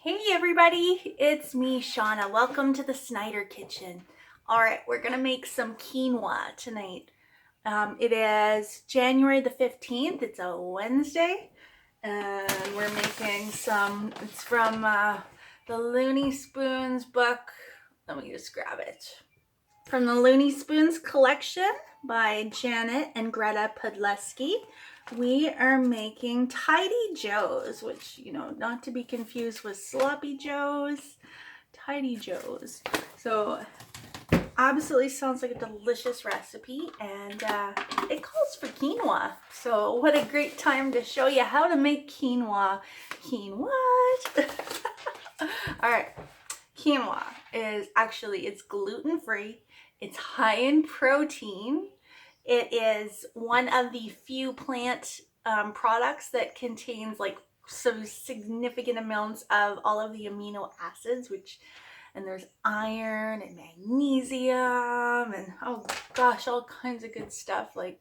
Hey everybody, it's me, Shauna. Welcome to the Snyder Kitchen. All right, we're gonna make some quinoa tonight. It is January the 15th. It's a Wednesday, and we're making some. It's from the LooneySpoons book. Let me just grab it. From the LooneySpoons Collection by Janet and Greta Podleski. We are making Tidy Joes, which, you know, not to be confused with Sloppy Joes, Tidy Joes. So, absolutely sounds like a delicious recipe, and it calls for quinoa. So, what a great time to show you how to make quinoa. Quinoa. All right. Quinoa is actually, it's gluten-free. It's high in protein. It is one of the few plant products that contains like some significant amounts of all of the amino acids, and there's iron and magnesium and oh gosh, all kinds of good stuff, like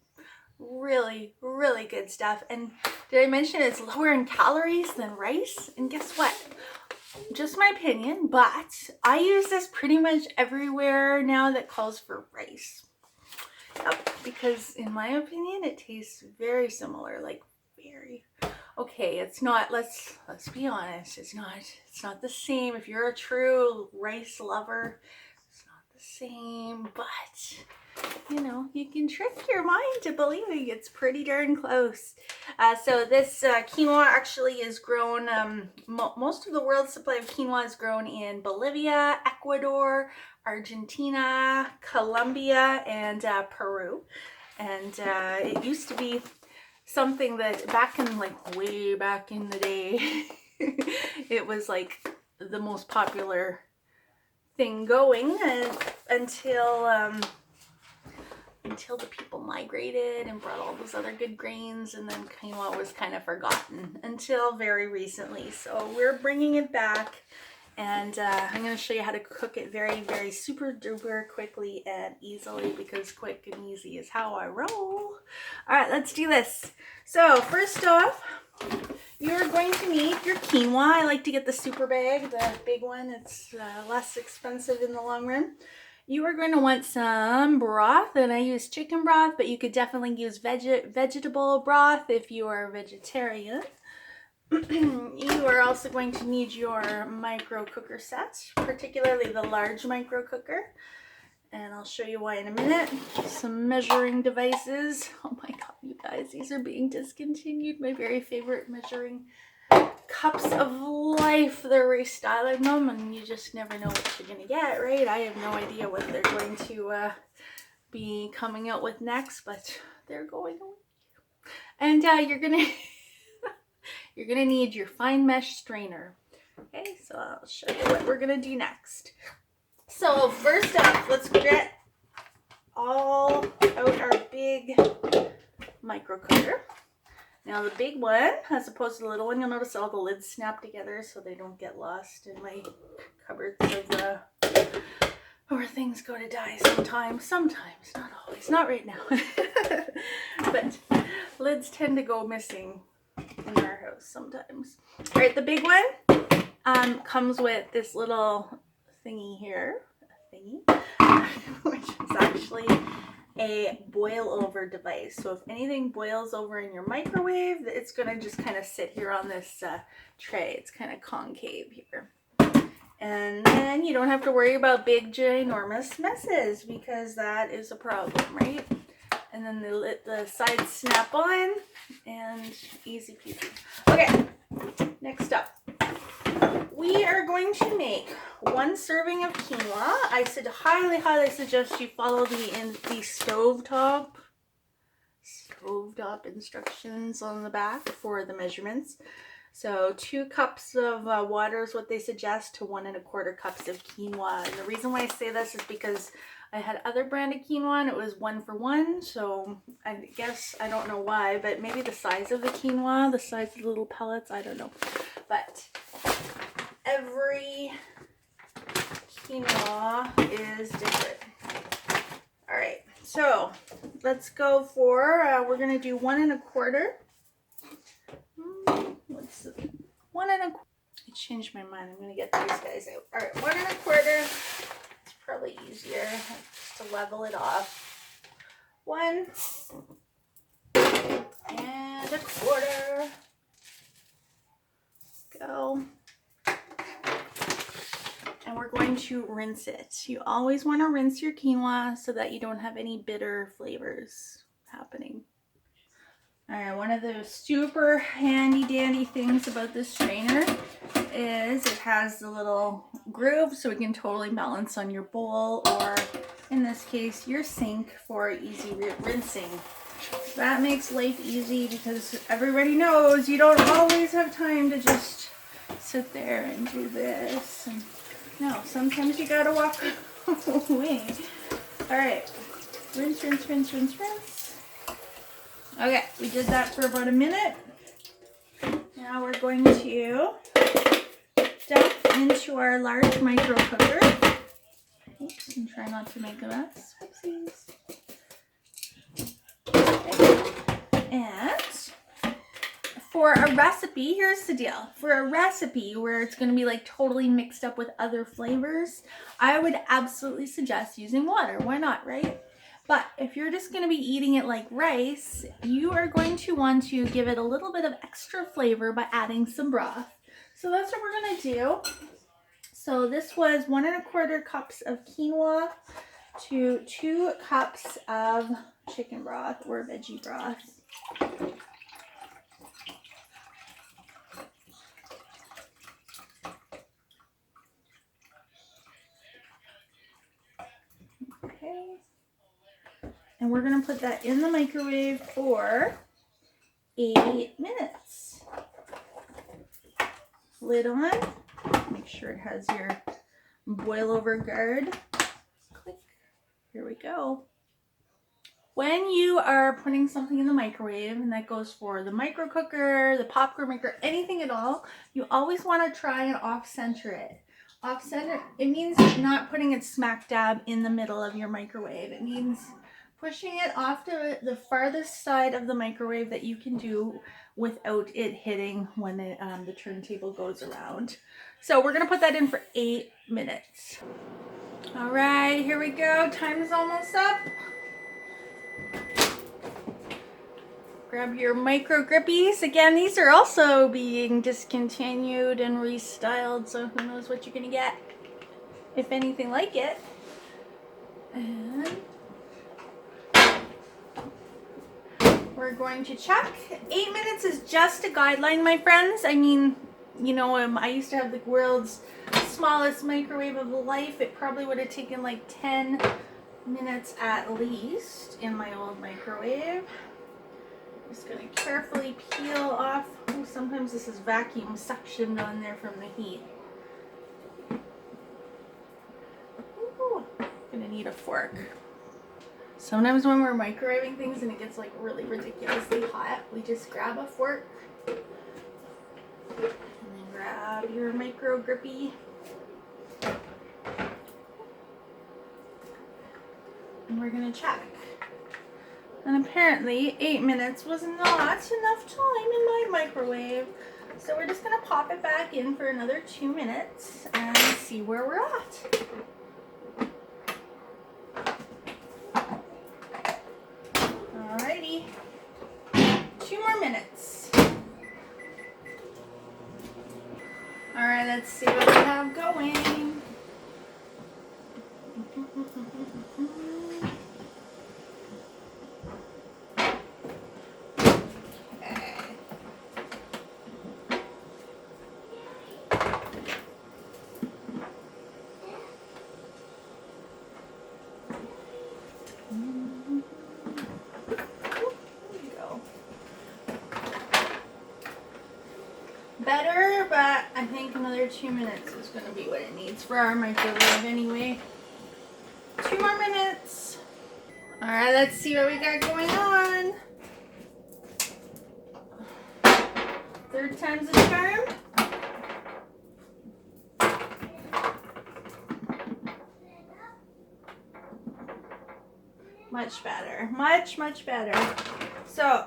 really, really good stuff. And did I mention it's lower in calories than rice? And guess what? Just my opinion, but I use this pretty much everywhere now that calls for rice. Yep, because in my opinion, it tastes very similar, like very. Okay, it's not. Let's be honest. It's not the same. If you're a true rice lover, it's not the same. But you know, you can trick your mind to believing it's pretty darn close. So this quinoa actually is grown, most of the world's supply of quinoa is grown in Bolivia, Ecuador, Argentina, Colombia, and Peru. And it used to be something that way back in the day, it was like the most popular thing going until the people migrated and brought all those other good grains, and then quinoa was kind of forgotten until very recently. So we're bringing it back, and I'm going to show you how to cook it very, very super duper quickly and easily, because quick and easy is how I roll. All right, let's do this. So first off, you're going to need your quinoa. I like to get the super bag, the big one. It's less expensive in the long run. You are going to want some broth, and I use chicken broth, but you could definitely use vegetable broth if you are a vegetarian. You are also going to need your micro cooker set, particularly the large micro cooker, and I'll show you why in a minute. Some measuring devices. Oh my god, you guys, these are being discontinued. My very favorite measuring cups of life. They're restyling them, and you just never know what you're gonna get, right? I have no idea what they're going to be coming out with next, but they're going away. And you're gonna you're gonna need your fine mesh strainer. Okay, so I'll show you what we're gonna do next. So first off, let's get all out our big micro cooker. Now the big one, as opposed to the little one, you'll notice all the lids snap together so they don't get lost in my cupboards where things go to die sometimes, not always, not right now. But lids tend to go missing in our house sometimes. All right, the big one comes with this little thingy here, which is actually a boil over device. So if anything boils over in your microwave, it's gonna just kind of sit here on this tray. It's kind of concave here, and then you don't have to worry about big ginormous messes, because that is a problem, right? And then the sides snap on, and easy peasy. Okay, next up, we are going to make 1 serving of quinoa. I highly suggest you follow the stovetop instructions on the back for the measurements. So 2 cups of water is what they suggest to 1 1/4 cups of quinoa. And the reason why I say this is because I had other brand of quinoa and it was 1 for 1. So I guess, I don't know why, but maybe the size of the quinoa, the size of the little pellets, I don't know. But every quinoa is different. All right, so let's go for, we're gonna do 1 1/4. What's 1 1/4? It changed my mind. I'm gonna get these guys out. All right, 1 1/4. It's probably easier just to level it off. 1 1/4. Go. And we're going to rinse it. You always want to rinse your quinoa so that you don't have any bitter flavors happening. All right, one of the super handy dandy things about this strainer is it has the little groove so it can totally balance on your bowl, or in this case, your sink, for easy rinsing. That makes life easy because everybody knows you don't always have time to just sit there and do this. And no, sometimes you gotta walk away. All right, rinse, rinse, rinse, rinse, rinse. Okay, we did that for about a minute. Now we're going to dump into our large micro cooker. Oops, and try not to make a mess. Oopsies. Okay. And for a recipe, here's the deal. For a recipe where it's going to be like totally mixed up with other flavors, I would absolutely suggest using water. Why not, right? But if you're just going to be eating it like rice, you are going to want to give it a little bit of extra flavor by adding some broth. So that's what we're going to do. So this was 1 1/4 cups of quinoa to 2 cups of chicken broth or veggie broth. Okay. And we're going to put that in the microwave for 8 minutes. Lid on. Make sure it has your boil over guard. Click. Here we go. When you are putting something in the microwave, and that goes for the micro cooker, the popcorn maker, anything at all, you always want to try and off-center it. Off-center, it means not putting it smack dab in the middle of your microwave. It means pushing it off to the farthest side of the microwave that you can do without it hitting when the turntable goes around. So we're going to put that in for 8 minutes. All right, here we go. Time is almost up. Grab your micro grippies. Again, these are also being discontinued and restyled, so who knows what you're going to get, if anything like it. And we're going to check. 8 minutes is just a guideline, my friends. I mean, you know, I used to have the world's smallest microwave of life. It probably would have taken like 10 minutes at least in my old microwave. Just going to carefully peel off. Oh, sometimes this is vacuum suctioned on there from the heat. Ooh, going to need a fork. Sometimes when we're microwaving things and it gets like really ridiculously hot, we just grab a fork and then grab your micro grippy. And we're going to check. And apparently 8 minutes was not enough time in my microwave. So we're just going to pop it back in for another 2 minutes and see where we're at. Alrighty. 2 more minutes. Alright, let's see what we have going. Better, but I think another 2 minutes is going to be what it needs for our microwave anyway. 2 more minutes. Alright, let's see what we got going on. Third time's a charm. Much better. Much, much better. So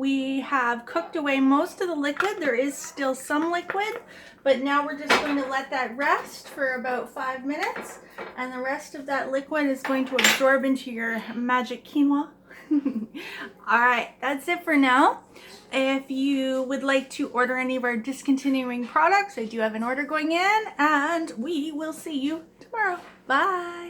We have cooked away most of the liquid. There is still some liquid, but now we're just going to let that rest for about 5 minutes, and the rest of that liquid is going to absorb into your magic quinoa. All right, that's it for now. If you would like to order any of our discontinuing products, I do have an order going in, and we will see you tomorrow. Bye.